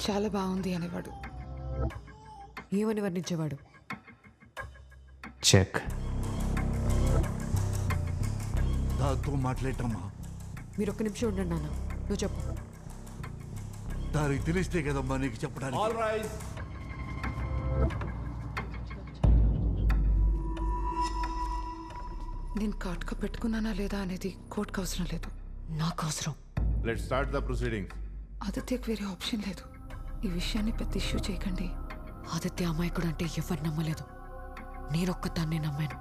చాలా బాగుంది అనేవాడు. ఏమని వర్ణించేవాడు? చెక్. దాంతో మాట్లాడటమ్మా. మీరు ఒక్క నిమిషం ఉండండి నాన్న, నువ్వు చెప్పు. దానికి తెలిస్తే కదమ్మా నీకు చెప్పడానికి. నేను కాటుక పెట్టుకున్నానా లేదా అనేది కోర్టుకు అవసరం లేదు, నాకు అవసరం. Let's start the proceedings. ఆదిత్యకు వేరే ఆప్షన్ లేదు. ఈ విషయాన్ని పెద్ద ఇష్యూ చేయకండి. ఆదిత్య అమాయకుడు అంటే ఎవరు నమ్మలేదు, నేనొక్కదాన్నే నమ్మాను.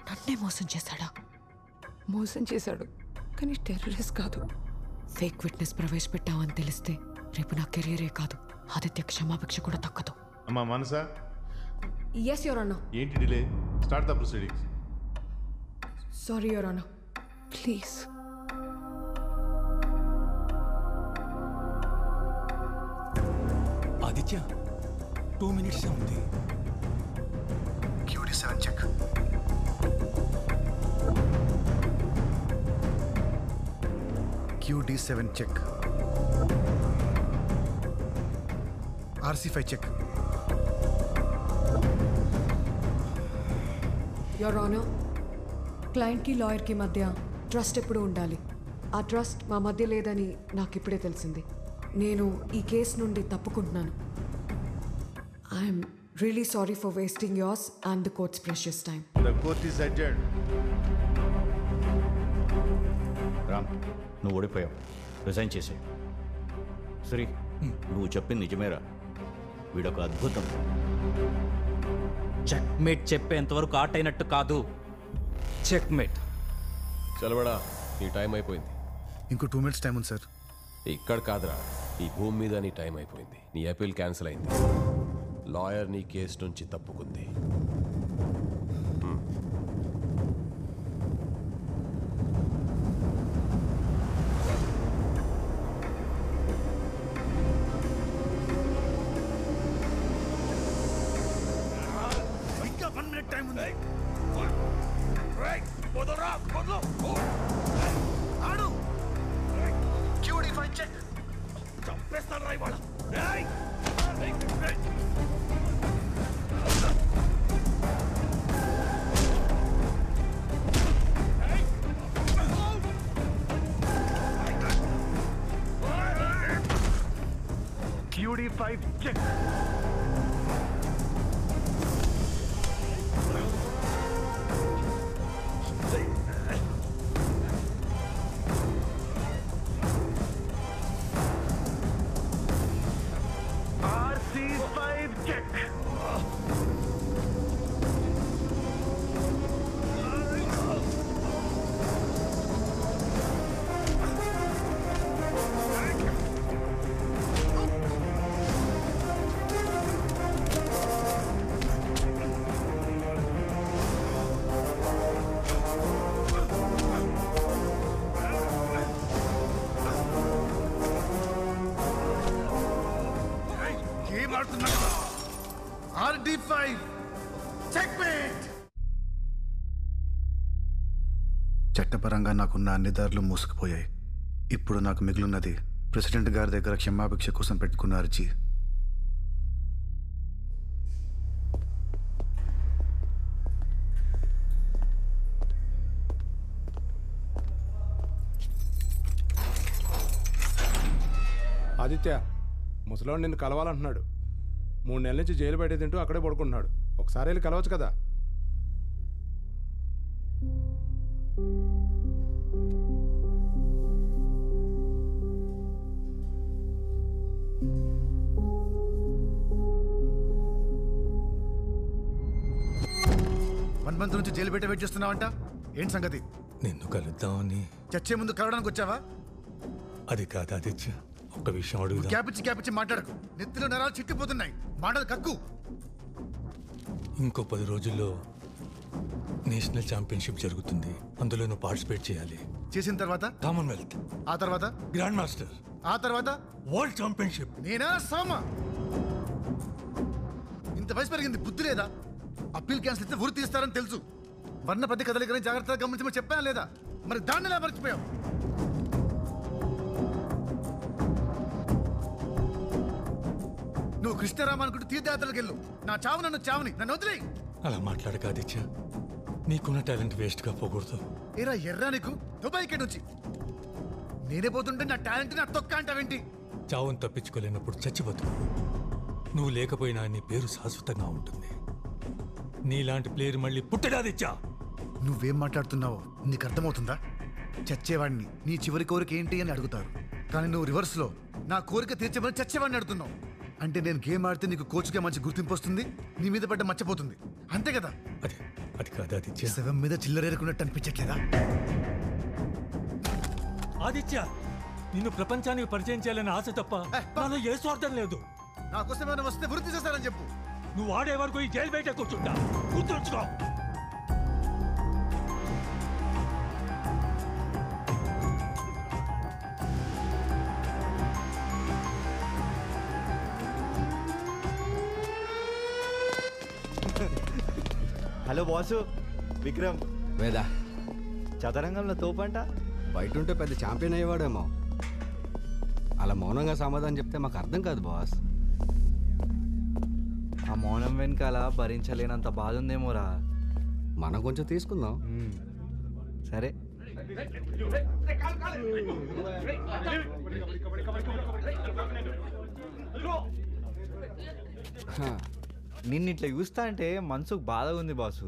నన్నే మోసం చేశాడా? మోసం చేశాడు, కానీ టెర్రరిస్ట్ కాదు. ఫేక్ విట్నెస్ ప్రవేశపెట్టావని తెలిస్తే రేపు నా కెరీరే కాదు, ఆదిత్య క్షమాభిక్ష కూడా తక్కదు. అమ్మా మనసా, ఎస్ యువర్ అన్నా. ఏంటి delay? Start the proceedings. Sorry your honour. Please. Aditya 2 minutes ఉంది. QD7 check. QD7 check. RC5 check. Your honour, క్లయింట్కి లాయర్కి మధ్య ట్రస్ట్ ఎప్పుడు ఉండాలి. ఆ ట్రస్ట్ మా మధ్య లేదని నాకు ఇప్పుడే తెలిసింది. నేను ఈ కేసు నుండి తప్పుకుంటున్నాను. I'm really sorry for wasting yours and the court's precious time. The court is adjourned. Ram, నువ్వు ఓడిపోయావు, రిజైన్ చేసే. శ్రీ, నువ్వు చెప్పింది నిజమేరా? వీడొక అద్భుతం. చెక్మేట్ చెప్పేంతవరకు ఆట అయినట్టు కాదు. చెక్మేట్. చలబడా, నీ టైం అయిపోయింది. ఇంకో 2 minutes టైం ఉంది సార్. ఇక్కడ కాదురా, ఈ భూమి మీద నీ టైం అయిపోయింది. నీ అపీల్ క్యాన్సిల్ అయింది. లాయర్ నీ కేసు నుంచి తప్పుకుంది. ఇంకా 1 minute టైం ఉంది. ఆడు QD5 చెక్. చంపేస్తాను రా ఇవాళ. QD5 check. RC5 check. ఏం ఆడుతున్నాడు? RD5 checkmate. చట్టపరంగా నాకున్న అన్ని దారులు మూసుకుపోయాయి. ఇప్పుడు నాకు మిగిలినది ప్రెసిడెంట్ గారి దగ్గర క్షమాభిక్ష కోసం పెట్టుకున్న అర్జీ. ఆదిత్య, ముసలాడు నిన్ను కలవాలంటున్నాడు. 3 నెలల నుంచి జైలు బయట తింటూ అక్కడే పడుకుంటున్నాడు. ఒకసారి వెళ్ళి కలవచ్చు కదా. మంత్ నుంచి జైలు బయట వెయిట్ చేస్తున్నావంట. ఏంటి సంగతి? నిన్ను కలుద్దామని. చచ్చే ముందు కలవడానికి వచ్చావా? అది కాదు ఆదిత్య, ఒక్క విషయం అడుగుదా. క్యాపిచ్చి మాట్లాడకు. నెత్తిలో నరాలు చిట్టిపోతున్నాయి. మాటలు కక్కు. ఇంకో 10 రోజుల్లో నేషనల్ ఛాంపియన్షిప్ జరుగుతుంది. అందులో నువ్వు పార్టిసిపేట్ చేయాలి. చేసిన తర్వాత కామన్వెల్త్, ఆ తర్వాత గ్రాండ్ మాస్టర్, ఆ తర్వాత వరల్డ్ ఛాంపియన్షిప్. నేనా సామా? ఇంత వయసు పెరిగింది, బుద్ధి లేదా? అప్పీల్ క్యాన్సిల్ అయితే ఊరు తీస్తారని తెలుసు. వర్ణపతి కదలికని జాగ్రత్తగా గమనించమని చెప్పాను లేదా? మరి దాన్ని ఎలా మర్చిపోయావు? నువ్వు కృష్ణరామ అనుకుంటూ తీర్థయాత్రలకు వెళ్ళు. నా చావు నన్ను చావుని, నన్ను వదిలే. అలా మాట్లాడక ఆదిత్య, నీకున్న టాలెంట్ వేస్ట్గా పోకూడదు. ఏరా ఎర్రా నీకు దుబాయ్కి నుంచి నేనే పోతుంటే నా టాలెంట్ నా తొక్క అంటావేంటి? చావును తప్పించుకోలేనప్పుడు చచ్చిపోతు. నువ్వు లేకపోయినా నీ పేరు శాశ్వతంగా ఉంటుంది. నీలాంటి ప్లేయర్ మళ్ళీ పుట్టడాదిచ్చా. నువ్వేం మాట్లాడుతున్నావో నీకు అర్థమవుతుందా? చచ్చేవాడిని నీ చివరి కోరిక ఏంటి అని అడుగుతారు, కానీ నువ్వు రివర్స్లో నా కోరిక తీర్చమని చచ్చేవాడిని అడుగుతున్నావు. అంటే నేను గేమ్ ఆడితే నీకు కోచ్గా మంచి గుర్తింపు వస్తుంది, నీ మీద పడ్డ మర్చిపోతుంది, అంతే కదా? అది కాదు ఆదిత్య. శవం మీద చిల్లరేరుకున్నట్టు అనిపించట్లేదా? ఆదిత్య, నిన్ను ప్రపంచానికి పరిచయం చేయాలని ఆశ తప్ప నాలో ఏ స్వార్థం లేదు. నా కోసం ఏమైనా వస్తే వృత్తి చేస్తారని చెప్పు. నువ్వు ఆడే వరకు ఈ జైలు బయట కూర్చుంటా, గుర్తుంచుకో. Hello boss, Vikram. వేదా చదరంగంలో తోపంట. బయట ఉంటే పెద్ద ఛాంపియన్ అయ్యేవాడేమో. అలా మౌనంగా సమాధానం చెప్తే మాకు అర్థం కాదు బాస్. ఆ మౌనం వెనకాల భరించలేనంత బాధ ఉందేమోరా. మనం కొంచెం తీసుకుందాం. సరే. నిన్ను ఇట్లా చూస్తా అంటే మనసుకు బాధగా ఉంది బాసు.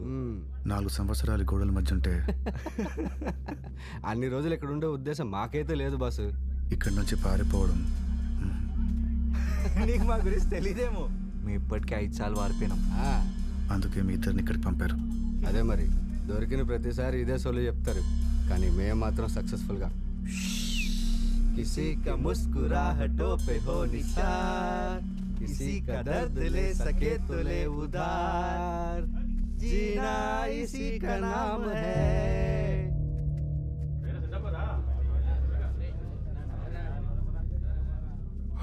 4 సంవత్సరాలు గోడల మధ్య ఉంటే అన్ని రోజులు ఇక్కడ ఉండే ఉద్దేశం మాకైతే లేదు బాసు. ఇక్కడి నుంచి పారిపోవడం. నీకు మా గురించి తెలియదేమో. మేము ఇప్పటికే 5 సార్లు వారిపోయినాం. అందుకే మీ ఇద్దరిని ఇక్కడికి పంపారు. అదే మరి, దొరికిన ప్రతిసారి ఇదే సోలు చెప్తారు, కానీ మేము మాత్రం సక్సెస్ఫుల్గా. किसी का मुस्कुराहटों पे हो निसार, किसी का दर्द ले सके तो ले उधार, जीना इसी का नाम है.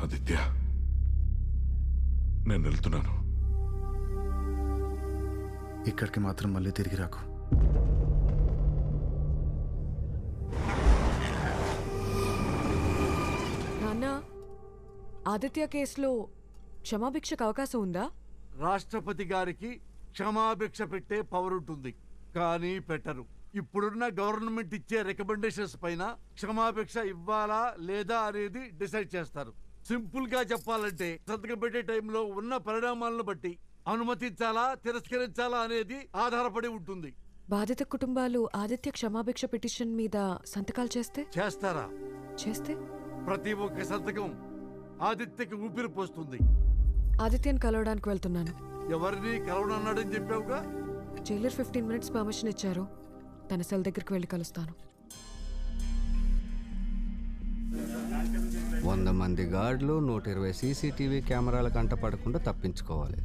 ఆదిత్య, నేను వెళ్తున్నాను. ఇక్కడికి మాత్రం మళ్ళీ తిరిగి రాకు. నాన్న, ఆదిత్య కేసులో క్షమాభిక్షకు అవకాశం ఉందా? రాష్ట్రపతి గారికి క్షమాభిక్ష పెట్టే పవర్ ఉంటుంది, కానీ పెట్టరు. ఇప్పుడున్న గవర్నమెంట్ ఇచ్చే రికమెండేషన్స్ పైన క్షమాభిక్ష ఇవ్వాలా లేదా అనేది డిసైడ్ చేస్తారు. సింపుల్ గా చెప్పాలంటే సంతకం పెట్టే టైంలో ఉన్న పరిణామాలను బట్టి అనుమతించాలా తిరస్కరించాలా అనేది ఆధారపడి ఉంటుంది. బాధిత కుటుంబాలు ఆదిత్య క్షమాభిక్ష పిటిషన్ మీద సంతకాలు చేస్తారా? చేస్తే ప్రతి ఒక్క సంతకం ఆదిత్యకి ఊపిరి పోస్తుంది. ఆదిత్యని కలవడానికి వెళ్తున్నాను. ఎవరిని కలవనన్నాడని చెప్పావుగా. జైలర్ 15 minutes పర్మిషన్ ఇచ్చారు. తన సెల్ దగ్గరికి వెళ్ళి కలుస్తాను. 100 మంది గార్డులు, 120 CCTV కెమెరాల కంట పడకుండా తప్పించుకోవాలి.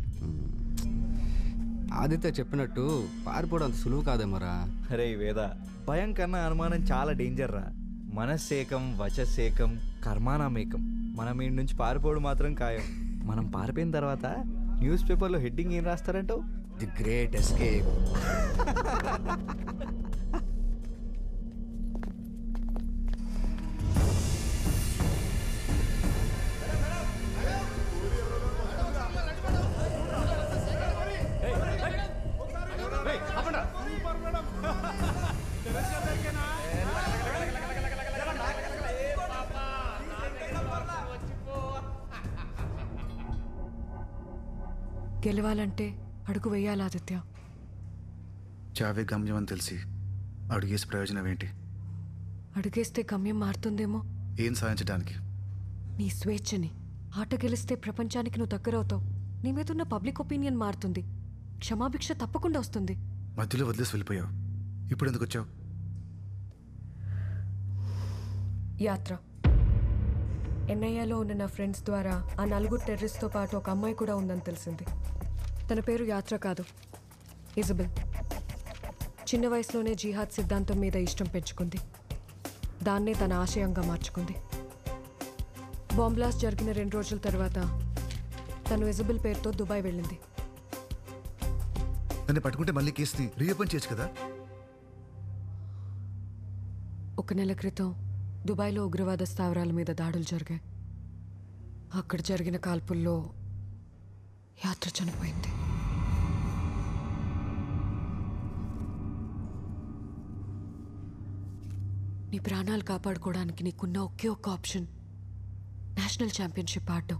ఆదిత్య చెప్పినట్టు పారిపోవడం అంత సులువు కాదేమోరా. అరే వేద, భయం కన్నా అనుమానం చాలా డేంజర్ రా. మనస్సేకం వచస్సేకం కర్మానామేకం. మనం ఈ నుంచి పారిపోవడం మాత్రం ఖాయం. మనం పారిపోయిన తర్వాత న్యూస్ పేపర్లో హెడ్డింగ్ ఏం రాస్తారంటావు? The great escape. గెలవాలంటే అడుగు వేయాలి ఆదిత్య. చావే గమ్యం అని తెలిసి అడుగేసి ప్రయోజనం ఏంటి? అడుగేస్తే గమ్యం మారుతుందేమో. ఏం సాధించడానికి? నీ స్వేచ్ఛని. ఆట గెలిస్తే ప్రపంచానికి నువ్వు దగ్గరవుతావు. నీ మీదున్న పబ్లిక్ ఒపీనియన్ మారుతుంది. క్షమాభిక్ష తప్పకుండా వస్తుంది. మధ్యలో వదిలేసి వెళ్ళిపోయావు. ఇప్పుడు ఎందుకు వచ్చావు? యాత్ర. ఎన్ఐఏలో ఉన్న నా ఫ్రెండ్స్ ద్వారా ఆ 4 టెర్రరిస్ట్తో పాటు ఒక అమ్మాయి కూడా ఉందని తెలిసింది. తన పేరు యాత్ర కాదు, ఇజబెల్. చిన్న వయసులోనే జిహాద్ సిద్ధాంతం మీద ఇష్టం పెంచుకుంది. దాన్నే తన ఆశయంగా మార్చుకుంది. బాంబ్ బ్లాస్ట్ జరిగిన 2 రోజుల తర్వాత తను ఇజబెల్ పేరుతో దుబాయ్ వెళ్ళింది. నన్ను పట్టుకుంటే మళ్ళీ కేసుని రీఓపెన్ చేయొచ్చు కదా? 1 నెల క్రితం దుబాయ్లో ఉగ్రవాద స్థావరాల మీద దాడులు జరిగాయి. అక్కడ జరిగిన కాల్పుల్లో యాత్ర చనిపోయింది. నీ ప్రాణాలు కాపాడుకోవడానికి నీకున్న ఒకే ఒక్క ఆప్షన్ నేషనల్ ఛాంపియన్షిప్ ఆడడం.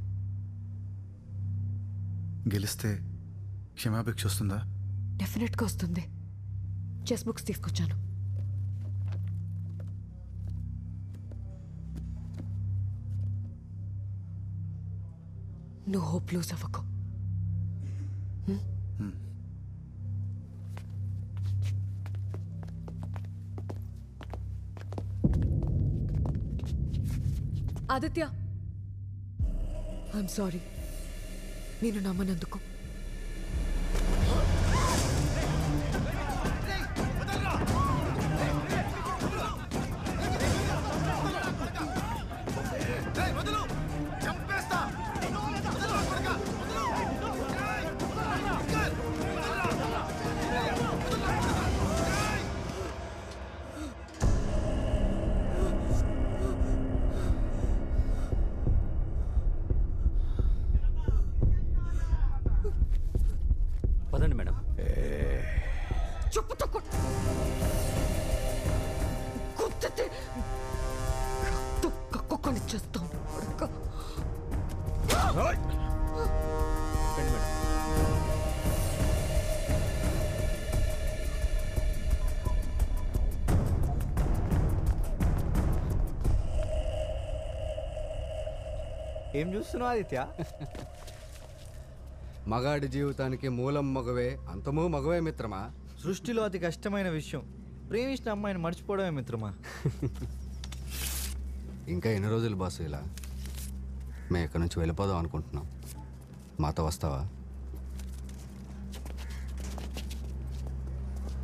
గెలిస్తే క్షమాభిక్ష వస్తుందా? డెఫినెట్గా వస్తుంది. చెస్ బుక్స్ తీసుకొచ్చాను. నువ్వు హోప్ లూజ్ అవ్వకు. ఆదిత్య, ఐఎమ్ సారీ నేను నమ్మనందుకు. పదండి మేడం. చెప్పుతో కొత్త కక్కుకొని చేస్తాం. ఏం చూస్తున్నావు ఆదిత్య? మగాడి జీవితానికి మూలం మగవే, అంతమూ మగవే మిత్రమా. సృష్టిలో అతి కష్టమైన విషయం ప్రేమించిన అమ్మాయిని మర్చిపోవడమే మిత్రమా. ఇంకా ఎన్ని రోజులు బాసు ఇలా? మేము ఇక్కడి నుంచి వెళ్ళిపోదాం అనుకుంటున్నాం. మాతో వస్తావా?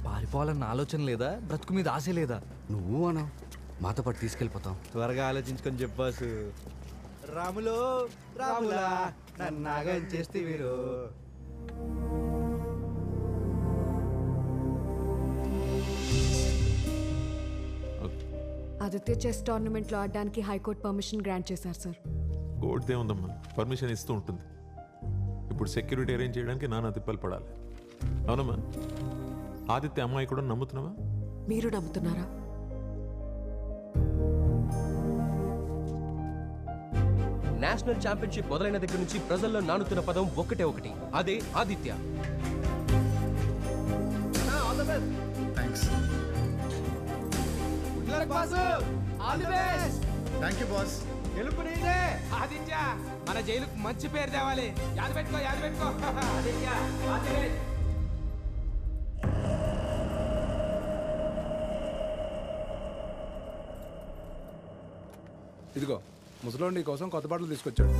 పారిపోవాలన్న ఆలోచన లేదా? బ్రతుకు మీద ఆశ లేదా? నువ్వు అను, మాతో పాటు తీసుకెళ్ళిపోతాం. త్వరగా ఆలోచించుకొని చెప్పాసు. రాములో రాములా నన్నాగం చేస్తే వీరు. ఆదిత్య చెస్ టోర్నమెంట్లో ఆడడానికి హైకోర్టు పర్మిషన్ గ్రాంట్ చేశారు సార్. కోర్టుదే ఉందమ్మా, పర్మిషన్ ఇస్తూ ఉంటుంది. ఇప్పుడు సెక్యూరిటీ అరేంజ్ చేయడానికి నానా తిప్పలు పడాలి. అవునమ్మా, ఆదిత్య అమ్మాయి కూడా నమ్ముతున్నావా? మీరు నమ్ముతున్నారా? నేషనల్ ఛాంపియన్షిప్ మొదలైన దగ్గర నుంచి ప్రజల్లో నానుతున్న పదం ఒకటే ఒకటి, అదే Aditya. Thanks. Thank you boss. గెలుపు నీదే ఆదిత్య. మన జైలుకు మంచి పేరు తేవాలి. యాద పెట్టుకో, యాద పెట్టుకో. ఆదిత్య, ఇదిగో ముసలోడు నీ కోసం కొత్త బట్టలు తీసుకొచ్చాడు.